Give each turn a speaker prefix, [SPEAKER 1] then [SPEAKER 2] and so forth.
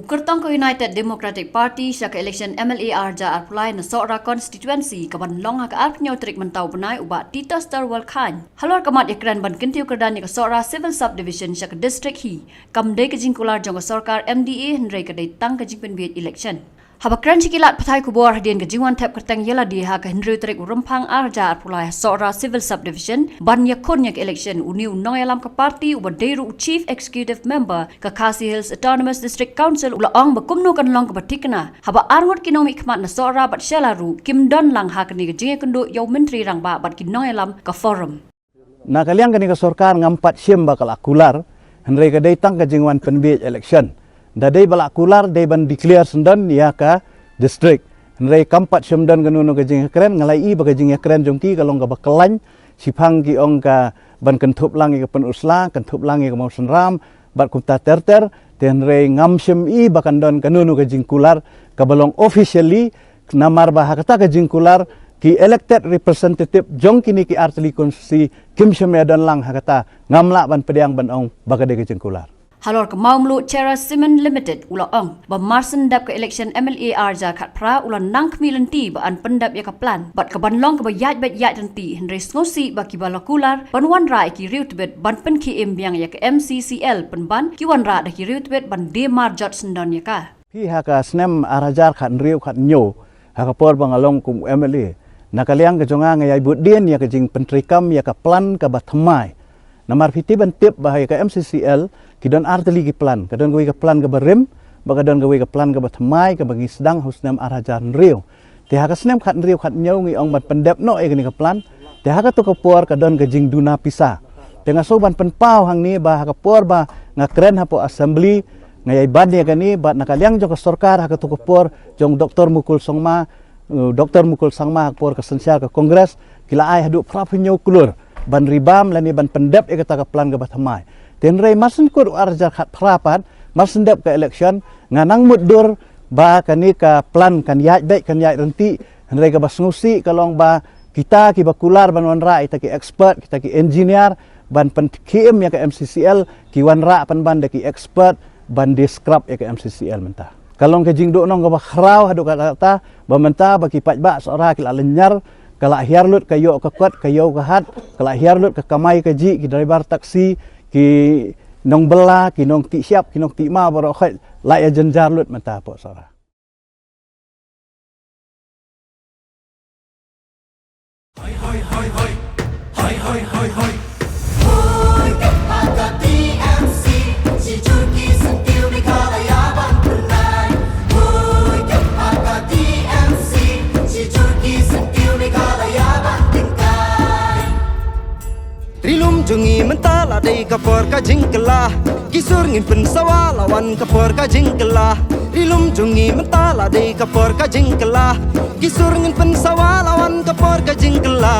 [SPEAKER 1] Kertong ko United Democratic Party siya ka election MLAR ja apply na Sora constituency kaban long ha ka arpnyo trik mentau benai uba Tita Star Walkhan. Halor kamat ekran ban kentiu kerdan ka Sora Civil Subdivision siya ka district hi. Kamdei ka jingkular jong ka Sarkar MDA hendrai ka dai tang ka jingpen biet election. Habakran cikilat patai kubor hadian ke jingwan tap kertang yela di ha ka hendrai trik rumpang arja apply Sora Civil Subdivision ban yakon yak election uniu nong alam ka party uba Deiru Chief Executive Member ka Khasi Hills Autonomous District Council ula ong bakumno kan long ka batikna haba arngot kinomi khmat na Sora bat shelaru Kim Don lang ha kani ka jinge kundu yau menteri rang ba bat kinong alam ka forum.
[SPEAKER 2] Na kaliang kani ka Sarkar ngampat siem bakal akular hendrai ka datang ka jingwan penbiet election. Dadai balak kular dai ban declare sendan ya ka district hendrai kampat semdan kanunu ka jing keren ngalai ba ka jing keren jongki kalong ka bakalan sipang ki ong ka ban kentup langi ka penusla kentup langi ka mau senram bat kumta terter hendrai ngam sem I bakan don kanunu ka jing kular ka balong officially namar ba hakata ka jing kular ki elected representative jongki ni ki artli konstitusi kim semyadan lang hakata ngamla ban pediang ban ong bakade ka jing kular.
[SPEAKER 1] Halor ke maumlu Cera Cement Limited ula ong ba marsen dap ke election MLAR ja kat pra ula nang kemilenti ba an pendap ya ka plan bat ke banlong ke ba yat bet yat renti hendrai ngosi ba ki balakular ban wan rai ki riu tebet ban pen ki embiang ya ke MCCL pen ban ki wan ra da ki riu tebet ban Demar Jot sendon ya ka
[SPEAKER 2] pi ha ka snem arajar khat riu khat nyo ha ka por bangalong kum MLA nakaliang ke jonga ngai budien ya ke jing pentrikam ya ka plan ka ba thamai namar fiti ban tip bahaya ka MCCL kidon arteli ki plan kadon goi ka plan ka barem bagadon goi ka plan ka batmai ka bagi sedang husnam arajan riu te ha ka snem khat riu khat nyau ngi ong ban pendep no e ni ka plan te ha ka to ka por kadon ka jing duna pisa te nga so ban penpau hang ni ba ha ka por ba nga kren ha po assembly ngai ban ya kani bat nakaliang jong ka Sarkar ha ka to ka por jong Dr. Mukul Sangma por ka sensial ka kongres kila ai hadu prap nyau kulur ban ribam lani ban pendep e kata ka plan ka batmai tenrai masen kur arja khat prapat masen dep ka election nganang mudur ba kani ka plan kan yat baik kan yat renti hendrai ka basngusi kalong ba kita ki bakular ban wan ra kita ki expert kita ki engineer ban pen KM ya ka MCCL ki wan ra pan ban ki expert ban describe ya ka MCCL mentah kalong ka jingdo nong ka bakhrau hadu kata ba mentah ba ki pajba sora ki la lenyar kala hiarlut kayo ka kwat kayo ka hat kala hiarlut ka kamai ka ji ki driver taksi ki nong bela ki nong ti siap ki nong ti ma baro khat lai ajenjar lut mata po sara
[SPEAKER 3] hoi hoi hoi hoi hoi hoi hoi hoi Rilum jungi mentala dei kapor ka jingkela kisur ngin pen sawala wan kapor ka jingkela Rilum jungi mentala dei kapor ka jingkela kisur ngin pen sawala wan kapor ka jingkela